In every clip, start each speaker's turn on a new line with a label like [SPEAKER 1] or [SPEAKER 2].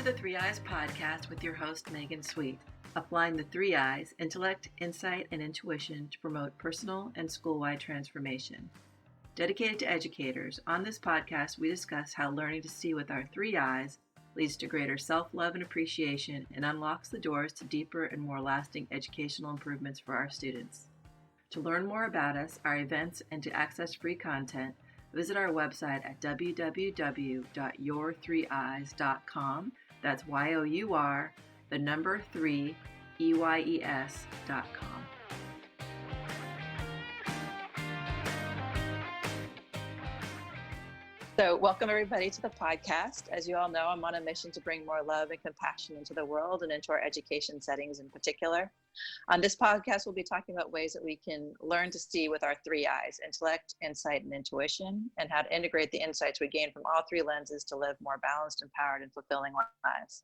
[SPEAKER 1] the 3 Eyes podcast with your host, Megan Sweet, applying the 3 Eyes, intellect, insight, and intuition to promote personal and school-wide transformation. Dedicated to educators, on this podcast we discuss how learning to see with our 3 eyes leads to greater self-love and appreciation and unlocks the doors to deeper and more lasting educational improvements for our students. To learn more about us, our events, and to access free content, visit our website at www.your3eyes.com. That's YOUR, the number 3, EYES.com.
[SPEAKER 2] So welcome everybody to the podcast. As you all know, I'm on a mission to bring more love and compassion into the world and into our education settings in particular. On this podcast, we'll be talking about ways that we can learn to see with our 3 eyes, intellect, insight, and intuition, and how to integrate the insights we gain from all 3 lenses to live more balanced, empowered, and fulfilling lives.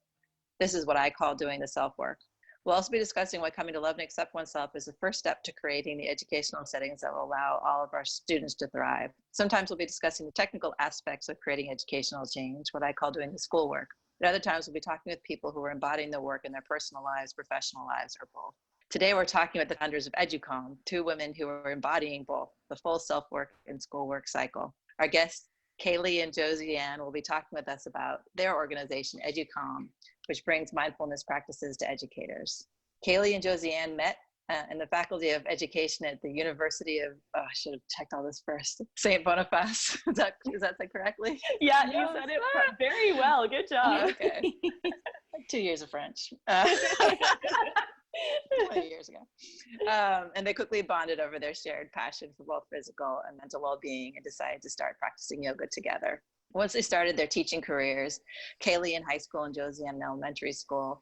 [SPEAKER 2] This is what I call doing the self-work. We'll also be discussing why coming to love and accept oneself is the first step to creating the educational settings that will allow all of our students to thrive. Sometimes we'll be discussing the technical aspects of creating educational change, what I call doing the schoolwork. At other times, we'll be talking with people who are embodying the work in their personal lives, professional lives, or both. Today, we're talking with the founders of Educalme, 2 women who are embodying both the full self-work and schoolwork cycle. Our guests, Kaylee and Josiane, will be talking with us about their organization, Educalme, which brings mindfulness practices to educators. Kaylee and Josiane met in the Faculty of Education at the University of, I should have checked all this first, St. Boniface. Is that said correctly?
[SPEAKER 3] Yeah, you said it very well. Good job.
[SPEAKER 2] Okay. 2 years of French. 20 years ago. And they quickly bonded over their shared passion for both physical and mental well-being and decided to start practicing yoga together. Once they started their teaching careers, Kaylee in high school and Josiane in elementary school,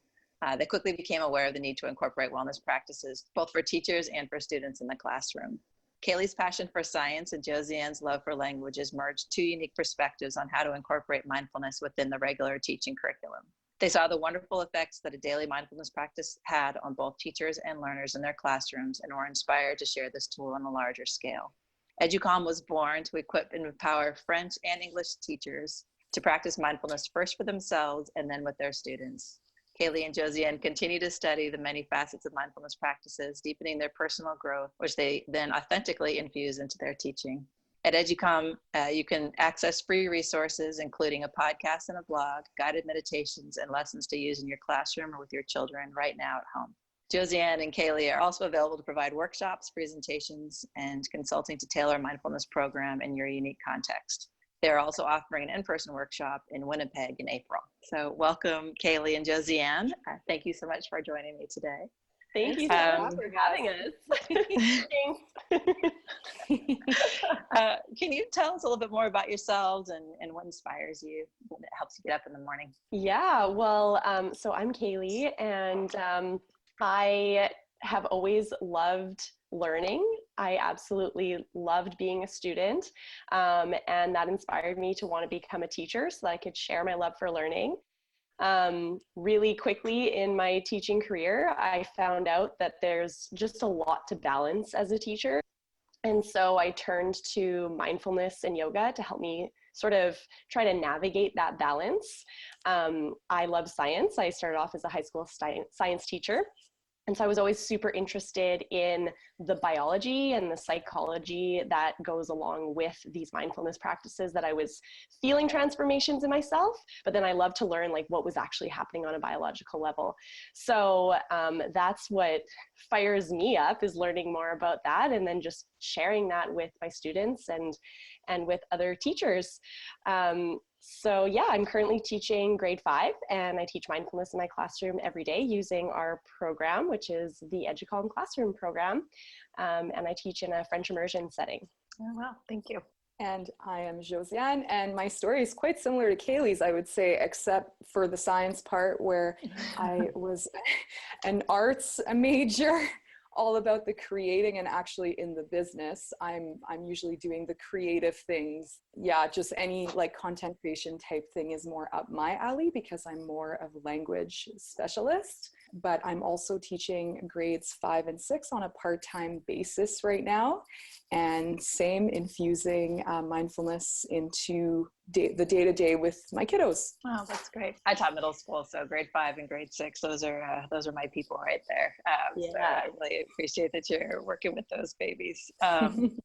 [SPEAKER 2] they quickly became aware of the need to incorporate wellness practices, both for teachers and for students in the classroom. Kaylee's passion for science and Josiane's love for languages merged 2 unique perspectives on how to incorporate mindfulness within the regular teaching curriculum. They saw the wonderful effects that a daily mindfulness practice had on both teachers and learners in their classrooms and were inspired to share this tool on a larger scale. Educalme was born to equip and empower French and English teachers to practice mindfulness first for themselves and then with their students. Kaylee and Josiane continue to study the many facets of mindfulness practices, deepening their personal growth, which they then authentically infuse into their teaching. At Educalme, you can access free resources, including a podcast and a blog, guided meditations, and lessons to use in your classroom or with your children right now at home. Josiane and Kaylee are also available to provide workshops, presentations, and consulting to tailor a mindfulness program in your unique context. They're also offering an in-person workshop in Winnipeg in April. So welcome, Kaylee and Josiane. Thank you so much for joining me today.
[SPEAKER 3] Thank you so much for having us.
[SPEAKER 2] Can you tell us a little bit more about yourselves and what inspires you, what helps you get up in the morning?
[SPEAKER 3] Yeah, well, so I'm Kaylee, and I have always loved learning. I absolutely loved being a student, and that inspired me to want to become a teacher so that I could share my love for learning. Really quickly in my teaching career, I found out that there's just a lot to balance as a teacher. And so I turned to mindfulness and yoga to help me sort of try to navigate that balance. I love science. I started off as a high school science teacher. And so I was always super interested in the biology and the psychology that goes along with these mindfulness practices, that I was feeling transformations in myself, but then I love to learn like what was actually happening on a biological level. So that's what fires me up, is learning more about that and then just sharing that with my students and with other teachers. So yeah, I'm currently teaching grade 5, and I teach mindfulness in my classroom every day using our program, which is the Educalme classroom program. And I teach in a French immersion setting.
[SPEAKER 2] Oh, wow. Thank you.
[SPEAKER 4] And I am Josiane, and my story is quite similar to Kaylee's, I would say, except for the science part where I was an arts major, all about the creating, and actually in the business, I'm usually doing the creative things. Yeah, just any like content creation type thing is more up my alley because I'm more of a language specialist. But I'm also teaching grades 5 and 6 on a part-time basis right now. And same, infusing mindfulness into the day-to-day with my kiddos.
[SPEAKER 2] Oh, that's great. I taught middle school, so grade 5 and grade 6. Those are my people right there. So I really appreciate that you're working with those babies.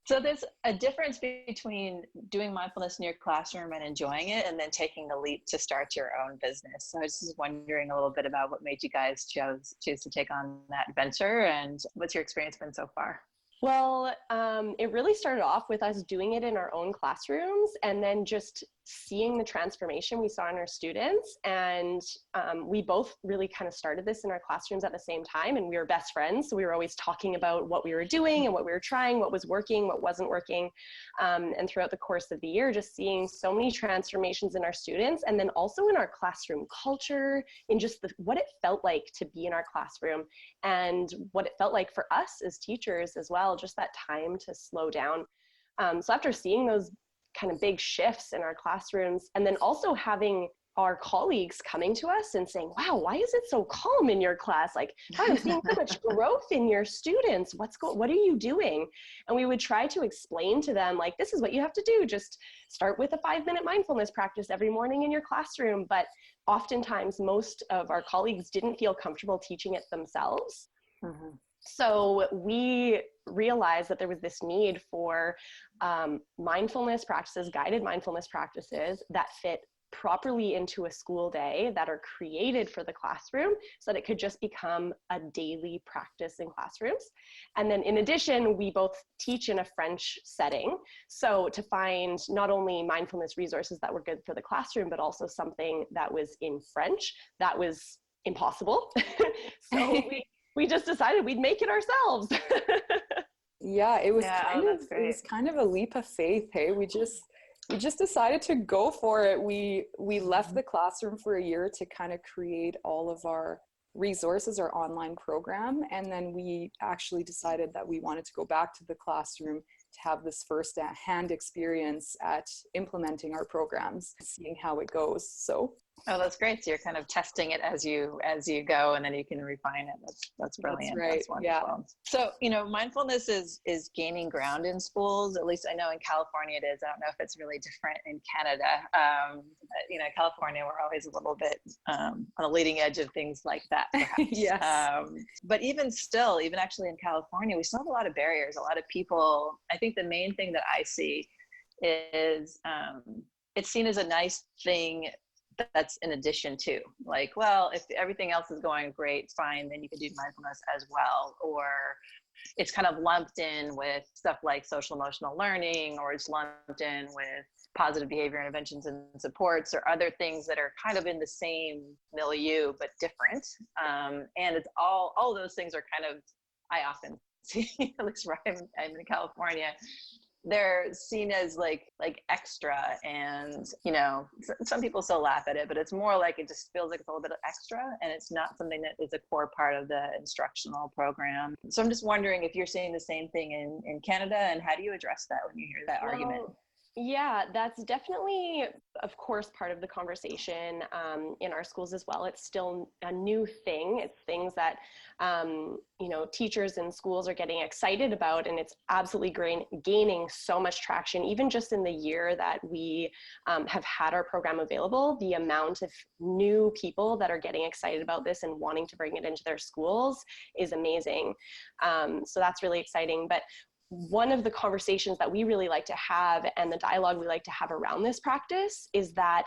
[SPEAKER 2] So there's a difference between doing mindfulness in your classroom and enjoying it, and then taking the leap to start your own business. So I was just wondering a little bit about what made you guys choose to take on that venture, and what's your experience been so far?
[SPEAKER 3] Well, it really started off with us doing it in our own classrooms, and then just seeing the transformation we saw in our students. And we both really kind of started this in our classrooms at the same time, and we were best friends. So we were always talking about what we were doing and what we were trying, what was working, what wasn't working. And throughout the course of the year, just seeing so many transformations in our students, and then also in our classroom culture, in just what it felt like to be in our classroom, and what it felt like for us as teachers as well, just that time to slow down. So after seeing those kind of big shifts in our classrooms, and then also having our colleagues coming to us and saying, wow, why is it so calm in your class? Like, wow, I'm seeing so much growth in your students. What are you doing? And we would try to explain to them, like, this is what you have to do. Just start with a 5-minute mindfulness practice every morning in your classroom. But oftentimes, most of our colleagues didn't feel comfortable teaching it themselves. Mm-hmm. So we realized that there was this need for mindfulness practices, guided mindfulness practices that fit properly into a school day, that are created for the classroom, so that it could just become a daily practice in classrooms. And then in addition, we both teach in a French setting. So to find not only mindfulness resources that were good for the classroom, but also something that was in French, that was impossible. So we just decided we'd make it ourselves.
[SPEAKER 4] Yeah, it was kind of a leap of faith. Hey, we just decided to go for it. We left the classroom for a year to kind of create all of our resources, our online program, and then we actually decided that we wanted to go back to the classroom to have this first-hand experience at implementing our programs, seeing how it goes. So.
[SPEAKER 2] Oh, that's great. So you're kind of testing it as you go, and then you can refine it. That's brilliant.
[SPEAKER 4] That's right.
[SPEAKER 2] That's wonderful. Yeah. So, mindfulness is gaining ground in schools. At least I know in California it is. I don't know if it's really different in Canada. California, we're always a little bit on the leading edge of things like that, perhaps.
[SPEAKER 4] Yes.
[SPEAKER 2] But even still, even actually in California, we still have a lot of barriers. A lot of people, I think the main thing that I see is it's seen as a nice thing that's in addition to, like, well, if everything else is going great, fine, then you can do mindfulness as well. Or it's kind of lumped in with stuff like social emotional learning, or it's lumped in with positive behavior interventions and supports, or other things that are kind of in the same milieu but different. And it's all those things are kind of, I often see, at least where I'm in California, they're seen as like extra, and some people still laugh at it, but it's more like it just feels like it's a little bit extra, and it's not something that is a core part of the instructional program. So I'm just wondering if you're seeing the same thing in Canada, and how do you address that when you hear that argument?
[SPEAKER 3] Yeah, that's definitely, of course, part of the conversation in our schools as well. It's still a new thing. It's things that, teachers and schools are getting excited about, and it's absolutely gaining so much traction. Even just in the year that we have had our program available, the amount of new people that are getting excited about this and wanting to bring it into their schools is amazing. So that's really exciting. But one of the conversations that we really like to have, and the dialogue we like to have around this practice, is that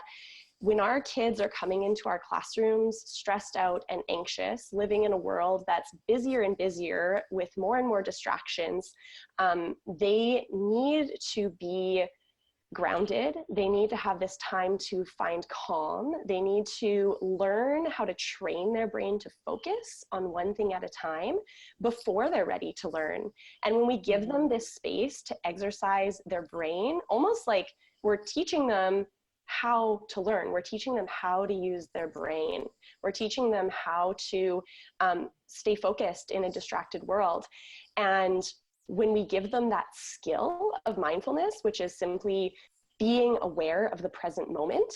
[SPEAKER 3] when our kids are coming into our classrooms stressed out and anxious, living in a world that's busier and busier with more and more distractions, they need to be grounded. They need to have this time to find calm. They need to learn how to train their brain to focus on one thing at a time before they're ready to learn. And when we give them this space to exercise their brain, almost like we're teaching them how to learn. We're teaching them how to use their brain. We're teaching them how to stay focused in a distracted world. And when we give them that skill of mindfulness, which is simply being aware of the present moment,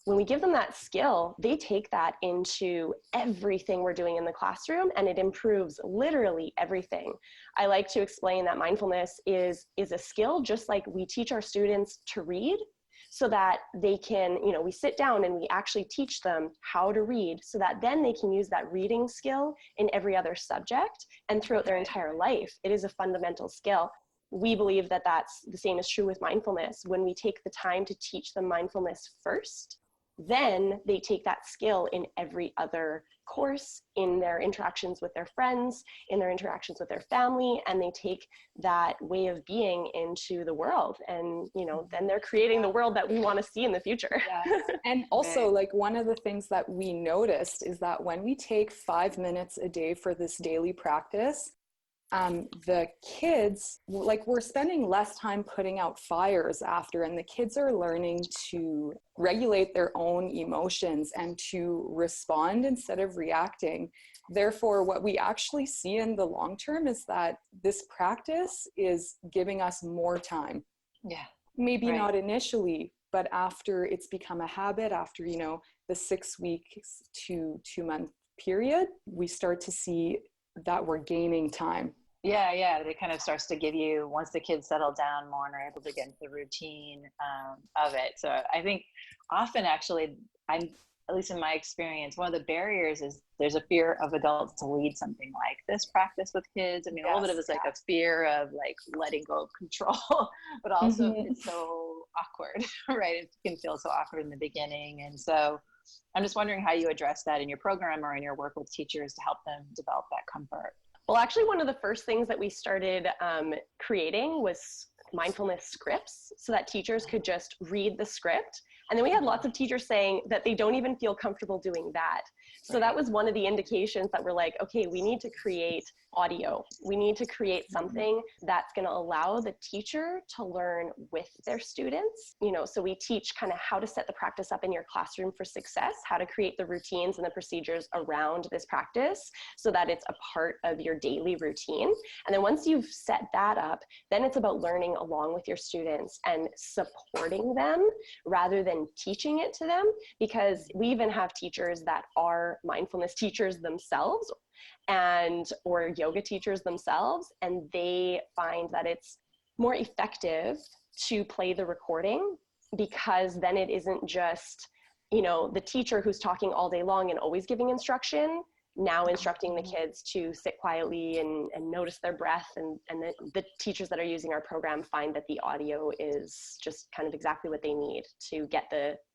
[SPEAKER 3] when we give them that skill, they take that into everything we're doing in the classroom, and it improves literally everything. I like to explain that mindfulness is a skill, just like we teach our students to read. so that they can, we sit down and we actually teach them how to read so that then they can use that reading skill in every other subject and throughout their entire life. It is a fundamental skill. We believe that that's the same is true with mindfulness. When we take the time to teach them mindfulness first, then they take that skill in every other course, in their interactions with their friends, in their interactions with their family, and they take that way of being into the world. And, then they're creating the world that we want to see in the future.
[SPEAKER 4] Yes. And also, like, one of the things that we noticed is that when we take 5 minutes a day for this daily practice, the kids, like, we're spending less time putting out fires after, and the kids are learning to regulate their own emotions and to respond instead of reacting. Therefore, what we actually see in the long term is that this practice is giving us more time.
[SPEAKER 2] Yeah.
[SPEAKER 4] Maybe not initially, but after it's become a habit, after, the 6 weeks to 2 month period, we start to see that we're gaining time.
[SPEAKER 2] Yeah, it kind of starts to give you, once the kids settle down more and are able to get into the routine of it. So I think often, actually, at least in my experience, one of the barriers is there's a fear of adults to lead something like this practice with kids. I mean, a little bit of it's like a fear of like letting go of control, but also it's so awkward, right? It can feel so awkward in the beginning. And so I'm just wondering how you address that in your program or in your work with teachers to help them develop that comfort.
[SPEAKER 3] Well, actually, one of the first things that we started creating was mindfulness scripts so that teachers could just read the script. And then we had lots of teachers saying that they don't even feel comfortable doing that. So that was one of the indications that we're like, okay, we need to create audio. We need to create something that's going to allow the teacher to learn with their students. So we teach kind of how to set the practice up in your classroom for success, how to create the routines and the procedures around this practice so that it's a part of your daily routine. And then once you've set that up, then it's about learning along with your students and supporting them rather than teaching it to them, because we even have teachers that are mindfulness teachers themselves or yoga teachers themselves, and they find that it's more effective to play the recording, because then it isn't just the teacher who's talking all day long and always giving instruction, now instructing the kids to sit quietly and notice their breath. And the teachers that are using our program find that the audio is just kind of exactly what they need to get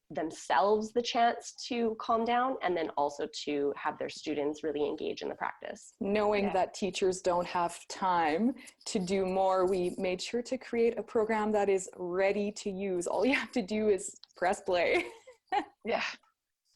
[SPEAKER 3] themselves the chance to calm down, and then also to have their students really engage in the practice.
[SPEAKER 4] Knowing that teachers don't have time to do more, we made sure to create a program that is ready to use. All you have to do is press play.
[SPEAKER 2] Yeah.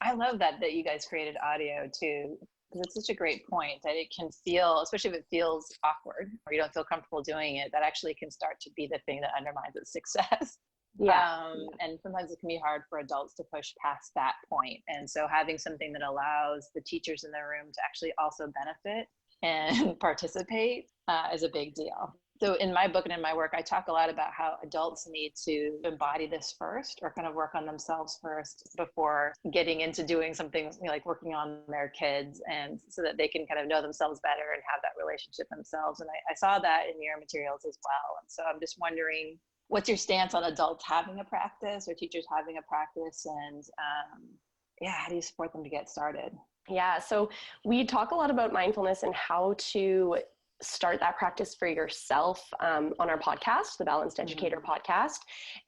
[SPEAKER 2] I love that you guys created audio too, because it's such a great point that it can feel, especially if it feels awkward or you don't feel comfortable doing it, that actually can start to be the thing that undermines its success. And sometimes it can be hard for adults to push past that point. And so having something that allows the teachers in the room to actually also benefit and participate is a big deal. So in my book and in my work, I talk a lot about how adults need to embody this first, or kind of work on themselves first before getting into doing something like working on their kids, and so that they can kind of know themselves better and have that relationship themselves. And I saw that in your materials as well. And so I'm just wondering, what's your stance on adults having a practice or teachers having a practice, and how do you support them to get started?
[SPEAKER 3] Yeah, so we talk a lot about mindfulness and how to start that practice for yourself on our podcast, the Balanced Educator podcast.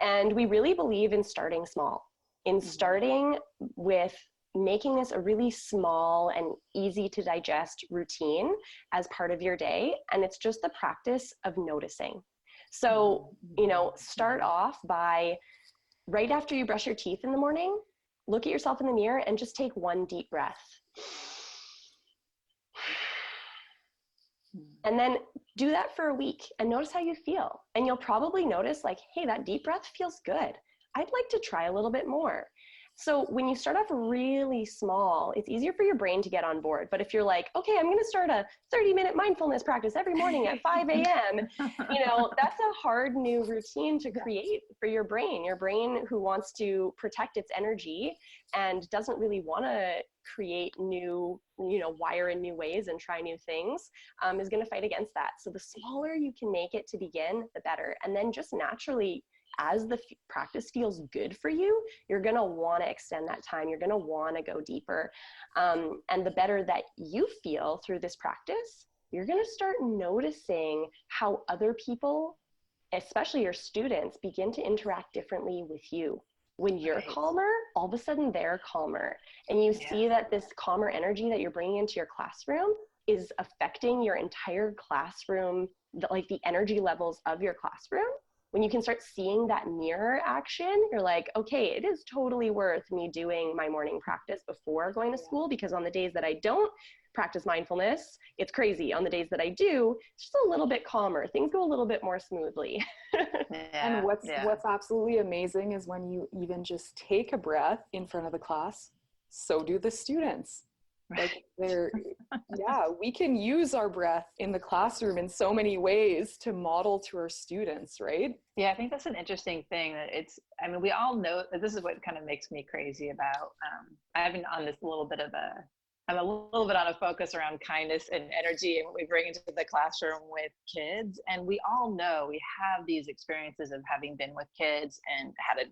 [SPEAKER 3] And we really believe in starting small, in starting with making this a really small and easy to digest routine as part of your day. And it's just the practice of noticing. So, start off by, right after you brush your teeth in the morning, look at yourself in the mirror and just take one deep breath. And then do that for a week and notice how you feel. And you'll probably notice like, hey, that deep breath feels good. I'd like to try a little bit more. So when you start off really small, it's easier for your brain to get on board. But if you're like, okay, I'm going to start a 30-minute mindfulness practice every morning at 5 a.m., that's a hard new routine to create for your brain who wants to protect its energy and doesn't really want to create new, wire in new ways and try new things, is going to fight against that. So the smaller you can make it to begin, the better. And then just naturally, as the practice feels good for you, you're going to want to extend that time. You're going to want to go deeper. And the better that you feel through this practice, you're going to start noticing how other people, especially your students, begin to interact differently with you. When you're calmer, all of a sudden they're calmer. And you see that this calmer energy that you're bringing into your classroom is affecting your entire classroom, like the energy levels of your classroom. When you can start seeing that mirror action, you're like, okay, it is totally worth me doing my morning practice before going to school, because on the days that I don't practice mindfulness, it's crazy. On the days that I do, it's just a little bit calmer. Things go a little bit more smoothly.
[SPEAKER 4] And what's absolutely amazing is when you even just take a breath in front of the class, so do the students. Like we can use our breath in the classroom in so many ways to model to our students, right?
[SPEAKER 2] Yeah, I think that's an interesting thing that we all know that this is what kind of makes me crazy about, I've been on this I'm a little bit on a focus around kindness and energy and what we bring into the classroom with kids. And we all know we have these experiences of having been with kids and had to,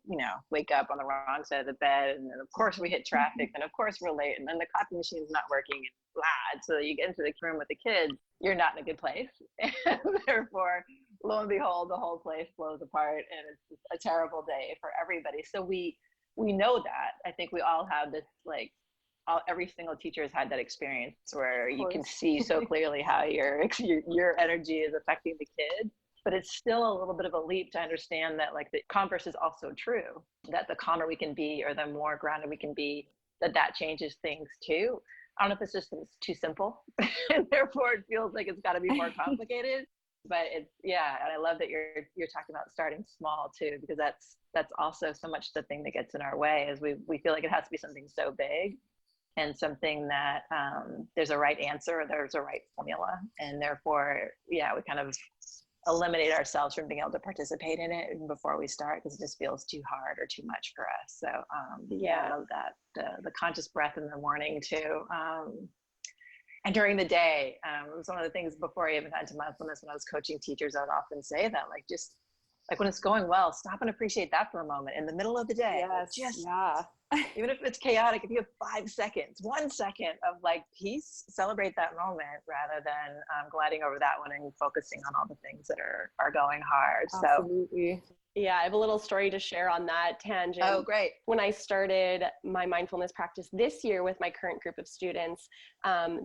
[SPEAKER 2] wake up on the wrong side of the bed. And then of course we hit traffic, and of course we're late, and then the copy machine's not working, and blah. And so you get into the room with the kids, you're not in a good place. And therefore, lo and behold, the whole place blows apart, and it's a terrible day for everybody. So we know that. I think we all have this, every single teacher has had that experience where you can see so clearly how your energy is affecting the kid. But it's still a little bit of a leap to understand that the converse is also true, that the calmer we can be or the more grounded we can be, that changes things too. I don't know if it's just too simple and therefore it feels like it's got to be more complicated. But and I love that you're talking about starting small too, because that's also so much the thing that gets in our way, is we feel like it has to be something so big and something that there's a right answer or there's a right formula, and therefore we kind of eliminate ourselves from being able to participate in it before we start, because it just feels too hard or too much for us. So I love that, the conscious breath in the morning too. And during the day, it was one of the things before I even got into mindfulness, when I was coaching teachers, I would often say that, just when it's going well, stop and appreciate that for a moment in the middle of the day. Even if it's chaotic, if you have 5 seconds, 1 second of peace, celebrate that moment rather than gliding over that one and focusing on all the things that are going hard.
[SPEAKER 4] Absolutely.
[SPEAKER 3] So yeah, I have a little story to share on that tangent.
[SPEAKER 2] Oh, great.
[SPEAKER 3] When I started my mindfulness practice this year with my current group of students,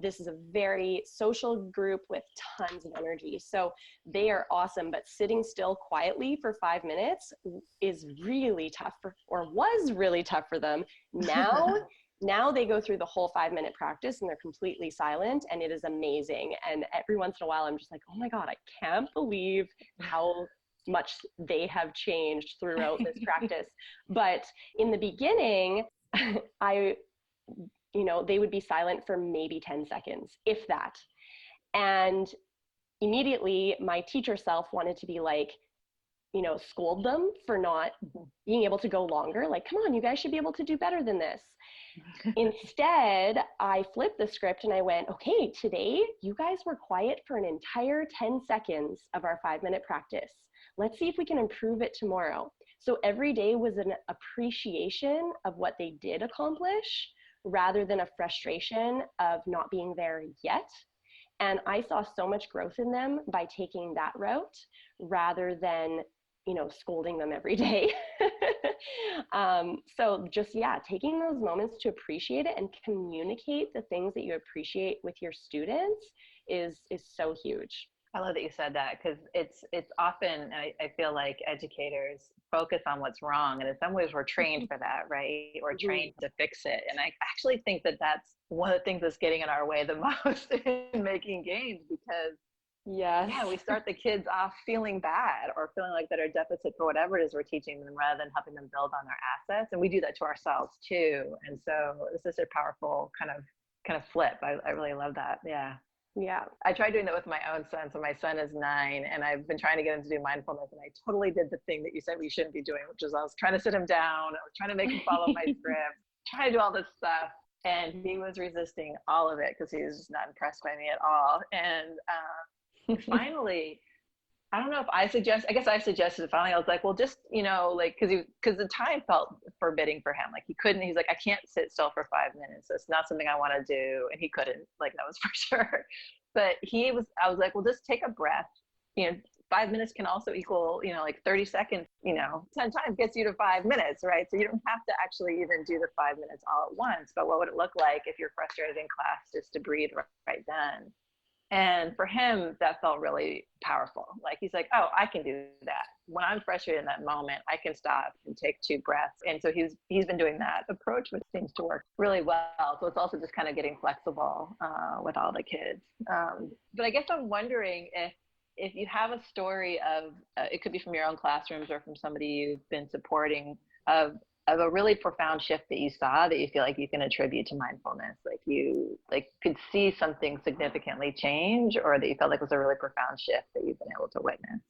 [SPEAKER 3] this is a very social group with tons of energy. So they are awesome, but sitting still quietly for 5 minutes is really tough was really tough for them. Now they go through the whole 5-minute practice and they're completely silent, and it is amazing. And every once in a while, I'm just like, oh my God, I can't believe how much they have changed throughout this practice. But in the beginning, they would be silent for maybe 10 seconds, if that. And immediately my teacher self wanted to be scold them for not being able to go longer. Come on, you guys should be able to do better than this. Instead, I flipped the script and I went, okay, today you guys were quiet for an entire 10 seconds of our 5-minute practice. Let's see if we can improve it tomorrow. So every day was an appreciation of what they did accomplish rather than a frustration of not being there yet. And I saw so much growth in them by taking that route rather than scolding them every day. So just, taking those moments to appreciate it and communicate the things that you appreciate with your students is so huge.
[SPEAKER 2] I love that you said that, because it's often, I feel like educators focus on what's wrong. And in some ways we're trained for that, right? We're trained to fix it. And I actually think that that's one of the things that's getting in our way the most in making gains, because we start the kids off feeling bad or feeling like that are deficit for whatever it is we're teaching them, rather than helping them build on their assets. And we do that to ourselves too. And so this is a powerful kind of flip. I really love that. Yeah. I tried doing that with my own son. So my son is 9, and I've been trying to get him to do mindfulness, and I totally did the thing that you said we shouldn't be doing, which is I was trying to sit him down. I was trying to make him follow my script, trying to do all this stuff. And he was resisting all of it because he was just not impressed by me at all. And finally, I don't know if I guess I suggested finally, I was like, well, just, like, cause the time felt forbidding for him. Like he's like, I can't sit still for 5 minutes. That's not something I want to do. And he couldn't, like, that was for sure. But I was like, well, just take a breath. 5 minutes can also equal, like 30 seconds, 10 times gets you to 5 minutes, right? So you don't have to actually even do the 5 minutes all at once, but what would it look like if you're frustrated in class, just to breathe right then? And for him, that felt really powerful. Like, he's like, oh, I can do that. When I'm frustrated in that moment, I can stop and take 2 breaths. And so he's been doing that approach, which seems to work really well. So it's also just kind of getting flexible with all the kids. But I guess I'm wondering if you have a story of, it could be from your own classrooms or from somebody you've been supporting, of a really profound shift that you saw that you feel like you can attribute to mindfulness, like you could see something significantly change, or that you felt like was a really profound shift that you've been able to witness.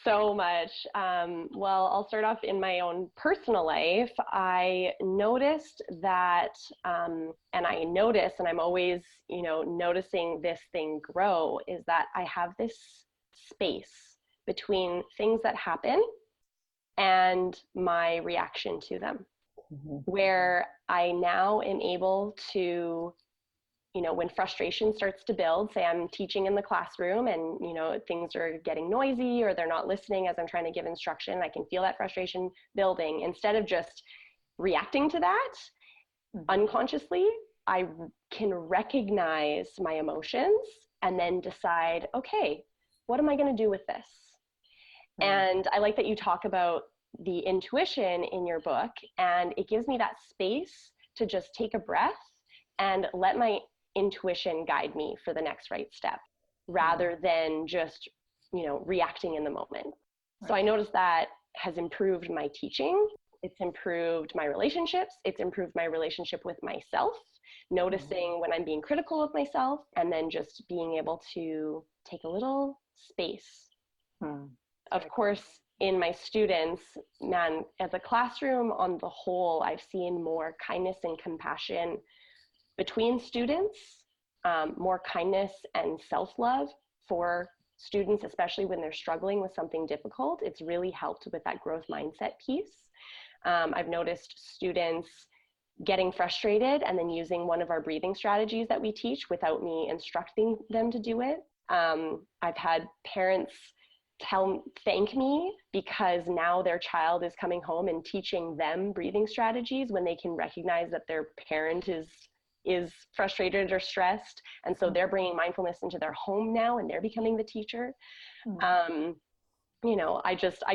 [SPEAKER 3] So much. Well, I'll start off in my own personal life. I noticed that, and I'm always, noticing this thing grow, is that I have this space between things that happen and my reaction to them, where I now am able to, when frustration starts to build, say I'm teaching in the classroom and, things are getting noisy or they're not listening as I'm trying to give instruction, I can feel that frustration building. Instead of just reacting to that unconsciously, I can recognize my emotions and then decide, okay, what am I going to do with this? And I like that you talk about the intuition in your book, and it gives me that space to just take a breath and let my intuition guide me for the next right step, rather than just, reacting in the moment. Right. So I noticed that has improved my teaching. It's improved my relationships. It's improved my relationship with myself, noticing when I'm being critical of myself, and then just being able to take a little space. Of course, in my students, as a classroom on the whole, I've seen more kindness and compassion between students, more kindness and self-love for students, especially when they're struggling with something difficult. It's really helped with that growth mindset piece. I've noticed students getting frustrated and then using one of our breathing strategies that we teach without me instructing them to do it. I've had parents thank me because now their child is coming home and teaching them breathing strategies when they can recognize that their parent is frustrated or stressed, and so they're bringing mindfulness into their home now and they're becoming the teacher. I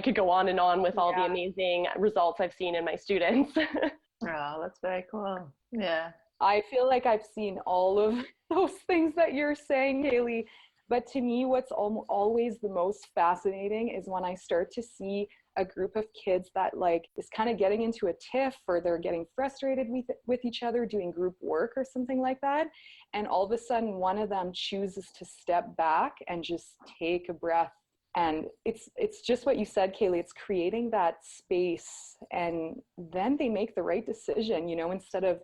[SPEAKER 3] could go on and on with all the amazing results I've seen in my students.
[SPEAKER 2] Oh, that's very cool. Yeah,
[SPEAKER 4] I feel like I've seen all of those things that you're saying, Haley. But to me, what's always the most fascinating is when I start to see a group of kids that is kind of getting into a tiff, or they're getting frustrated with each other doing group work or something like that. And all of a sudden, one of them chooses to step back and just take a breath. And it's just what you said, Kaylee, it's creating that space. And then they make the right decision, instead of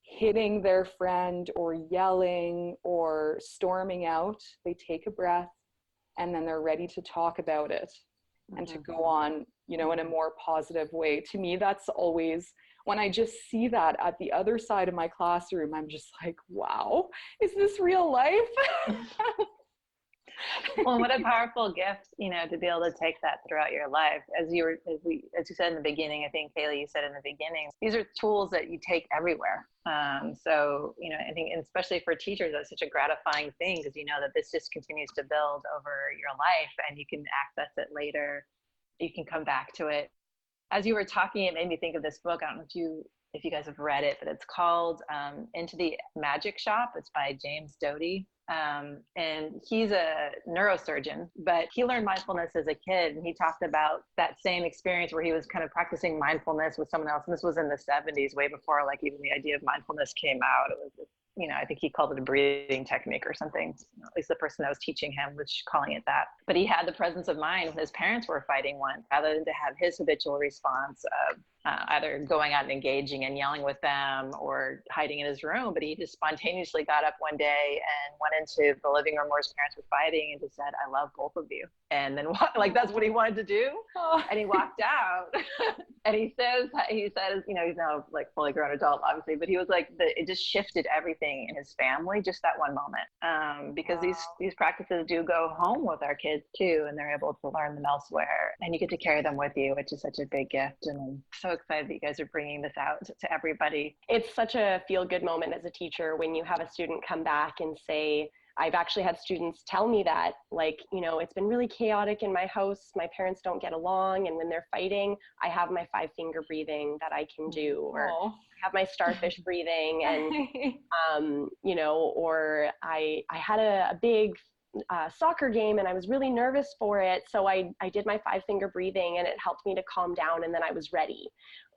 [SPEAKER 4] hitting their friend or yelling or storming out, they take a breath and then they're ready to talk about it and to go on, in a more positive way. To me, that's always, when I just see that at the other side of my classroom, I'm just like, wow, is this real life?
[SPEAKER 2] Well, what a powerful gift, to be able to take that throughout your life. As you said in the beginning, I think, Kaylee, you said in the beginning, these are tools that you take everywhere. So, I think, and especially for teachers, that's such a gratifying thing, because you know that this just continues to build over your life and you can access it later. You can come back to it. As you were talking, it made me think of this book. I don't know if you guys have read it, but it's called Into the Magic Shop. It's by James Doty. And he's a neurosurgeon, but he learned mindfulness as a kid. And he talked about that same experience where he was kind of practicing mindfulness with someone else. And this was in the 70s, way before even the idea of mindfulness came out. It was, I think he called it a breathing technique or something. At least the person that was teaching him was calling it that. But he had the presence of mind when his parents were fighting one, rather than to have his habitual response of either going out and engaging and yelling with them or hiding in his room, but he just spontaneously got up one day and went into the living room where his parents were fighting and just said, "I love both of you." And then like, that's what he wanted to do.
[SPEAKER 4] Oh.
[SPEAKER 2] And he walked out and he says, he's now like fully grown adult, obviously, but he was like, it just shifted everything in his family, just that one moment. Because these practices do go home with our kids too, and they're able to learn them elsewhere, and you get to carry them with you, which is such a big gift. And I'm so excited that you guys are bringing this out to everybody.
[SPEAKER 3] It's such a feel-good moment as a teacher when you have a student come back and say, I've actually had students tell me that, like, it's been really chaotic in my house. My parents don't get along. And when they're fighting, I have my 5-finger breathing that I can do, or I have my starfish breathing. And, or I had a big soccer game and I was really nervous for it. So I did my 5-finger breathing and it helped me to calm down, and then I was ready.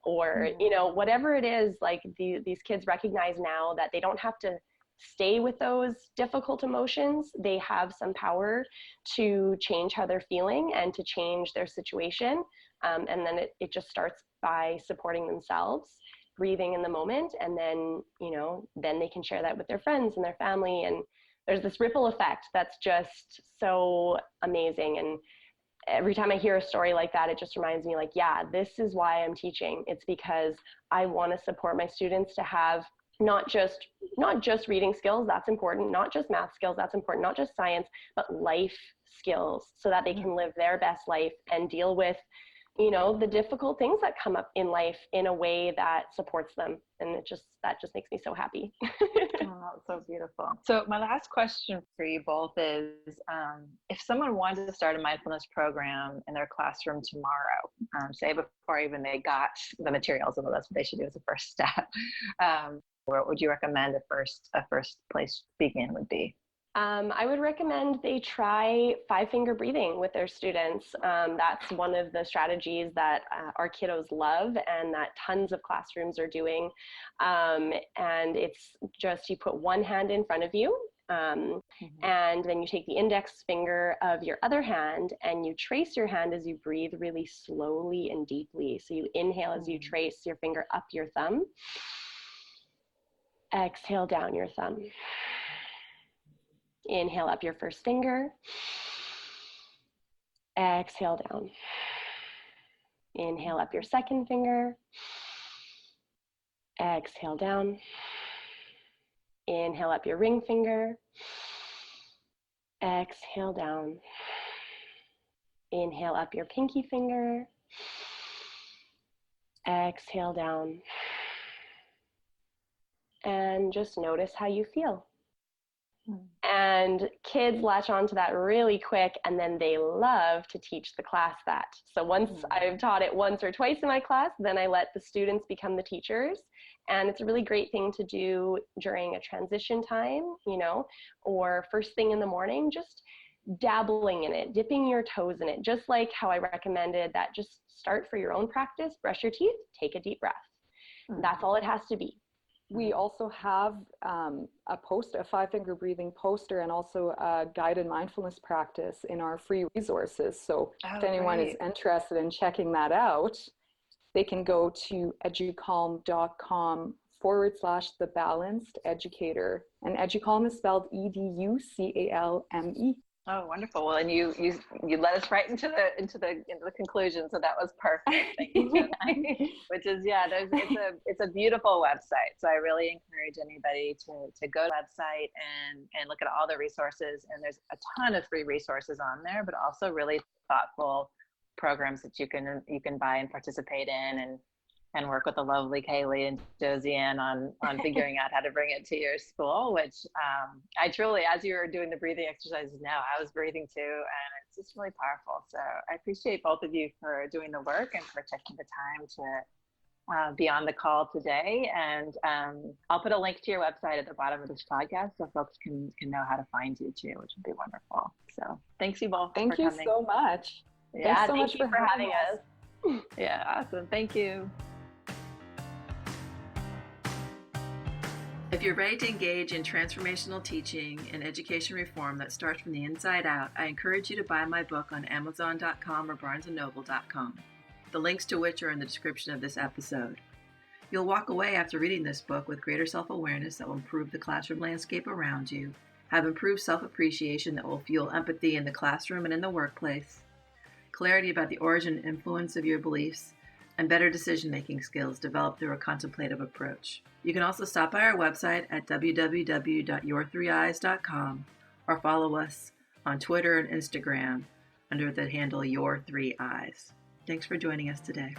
[SPEAKER 3] Or, whatever it is, like these kids recognize now that they don't have to stay with those difficult emotions. They have some power to change how they're feeling and to change their situation. And then it just starts by supporting themselves, breathing in the moment. And then, then they can share that with their friends and their family. And there's this ripple effect that's just so amazing. And every time I hear a story like that, it just reminds me, like, yeah, this is why I'm teaching. It's because I want to support my students to have not just reading skills, that's important, not just math skills, that's important, not just science, but life skills, so that they can live their best life and deal with, the difficult things that come up in life in a way that supports them. And that just makes me so happy.
[SPEAKER 2] Oh, so beautiful. So my last question for you both is, if someone wanted to start a mindfulness program in their classroom tomorrow, say before even they got the materials, although that's what they should do as a first step, what would you recommend a first place to begin would be?
[SPEAKER 3] I would recommend they try 5-finger breathing with their students. That's one of the strategies that our kiddos love and that tons of classrooms are doing. And it's just, you put one hand in front of you, and then you take the index finger of your other hand and you trace your hand as you breathe really slowly and deeply. So you inhale as you trace your finger up your thumb. Exhale down your thumb. Inhale up your first finger. Exhale down. Inhale up your second finger. Exhale down. Inhale up your ring finger. Exhale down. Inhale up your pinky finger. Exhale down. And just notice how you feel. And kids latch on to that really quick, and then they love to teach the class that. So once I've taught it once or twice in my class, then I let the students become the teachers. And it's a really great thing to do during a transition time, or first thing in the morning, just dabbling in it, dipping your toes in it, just like how I recommended that. Just start for your own practice, brush your teeth, take a deep breath. That's all it has to be.
[SPEAKER 4] We also have a 5-finger breathing poster and also a guided mindfulness practice in our free resources. So if anyone is interested in checking that out, they can go to educalme.com/the balanced educator. And Educalme is spelled EDUCALME.
[SPEAKER 2] Oh, wonderful. Well, and you led us right into the conclusion. So that was perfect. Thank you for that. Which is, it's a beautiful website. So I really encourage anybody to go to the website and look at all the resources. And there's a ton of free resources on there, but also really thoughtful programs that you can buy and participate in, and work with the lovely Kaylee and Josiane on figuring out how to bring it to your school, which I truly, as you were doing the breathing exercises now, I was breathing too, and it's just really powerful. So I appreciate both of you for doing the work and for taking the time to be on the call today. And I'll put a link to your website at the bottom of this podcast so folks can know how to find you too, which would be wonderful. So thanks you both.
[SPEAKER 4] Thank you so much.
[SPEAKER 3] Yeah, thanks so much for having us.
[SPEAKER 2] Yeah, awesome. Thank you.
[SPEAKER 1] If you're ready to engage in transformational teaching and education reform that starts from the inside out, I encourage you to buy my book on Amazon.com or BarnesandNoble.com. the links to which are in the description of this episode. You'll walk away after reading this book with greater self-awareness that will improve the classroom landscape around you, have improved self-appreciation that will fuel empathy in the classroom and in the workplace, clarity about the origin and influence of your beliefs, and better decision-making skills developed through a contemplative approach. You can also stop by our website at www.your3eyes.com or follow us on Twitter and Instagram under the handle Your3Eyes. Thanks for joining us today.